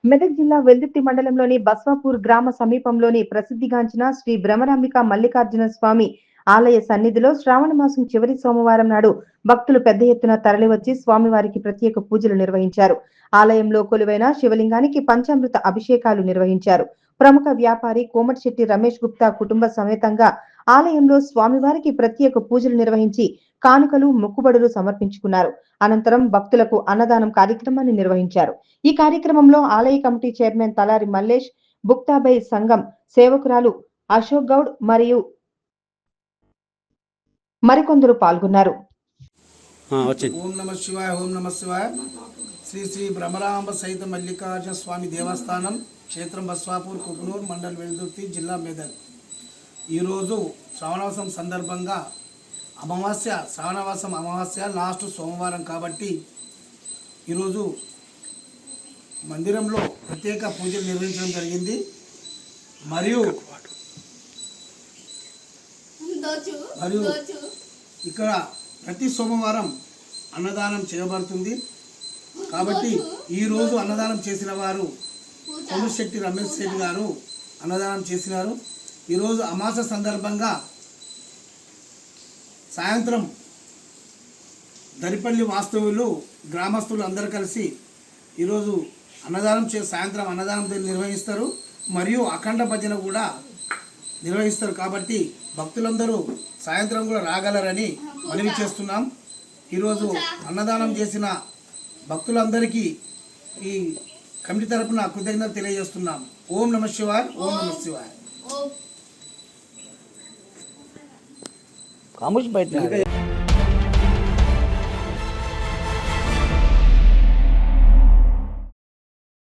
మెదక్ జిల్లా వెల్దుర్తి మండలంలోని బస్వాపూర్ గ్రామ సమీపంలోని ప్రసిద్ధిగాంచిన శ్రీ భ్రమరాంబిక మల్లికార్జున స్వామి ఆలయ సన్నిధిలో శ్రావణ మాసం చివరి సోమవారం నాడు భక్తులు పెద్ద ఎత్తున తరలివచ్చి స్వామివారికి ప్రత్యేక పూజలు నిర్వహించారు. ఆలయంలో కొలువైన శివలింగానికి పంచామృత అభిషేకాలు నిర్వహించారు. ప్రముఖ వ్యాపారి కోమటిశెట్టి రమేష్ గుప్తా కుటుంబ సమేతంగా ఆలయంలో స్వామివారికి ప్రత్యేక పూజలు నిర్వహించి కానుకలు మొక్కుబడులు సమర్పించుకున్నారు. అనంతరం భక్తులకు అన్నదానం కార్యక్రమాన్ని నిర్వహించారు. ఈ కార్యక్రమంలో ఆలయ కమిటీ చైర్మన్ తలారి మల్లేష్, బుక్తాబై సంఘం సేవకురాలు అశోక్ గౌడ్ మరియు మరికొందరు పాల్గొన్నారు. ఓం నమ శివాయ, ఓం నమ శివాయ. శ్రీ శ్రీ భ్రమరాంబ సహిత మల్లికార్జున స్వామి దేవస్థానం, క్షేత్రం బస్వాపూర్, కుకునూర్ మండల్, వెల్దుర్తి జిల్లా, మెదక్. ఈరోజు శ్రావణమాసం సందర్భంగా శ్రావణమాసం అమావాస్య లాస్ట్ సోమవారం కాబట్టి ఈరోజు మందిరంలో ప్రత్యేక పూజలు నిర్వహించడం జరిగింది. మరియు ఇక్కడ ప్రతి సోమవారం అన్నదానం చేయబడుతుంది. కాబట్టి ఈరోజు అన్నదానం చేసిన వారు కోమటిశెట్టి రమేష్ రెడ్డి గారు అన్నదానం చేసినారు. ఈరోజు అమాస సందర్భంగా సాయంత్రం దరిపల్లి వాస్తవులు గ్రామస్తులు అందరూ కలిసి ఈరోజు సాయంత్రం అన్నదానం నిర్వహిస్తారు. మరియు అఖండ భజన కూడా నిర్వహిస్తారు. కాబట్టి భక్తులందరూ సాయంత్రం కూడా రాగలరని మనవి చేస్తున్నాం. ఈరోజు అన్నదానం చేసిన భక్తులందరికీ ఈ కమిటీ తరపున కృతజ్ఞత తెలియజేస్తున్నాం. ఓం నమ శివాయ, ఓం నమ శివాయ. కాముష్ బయట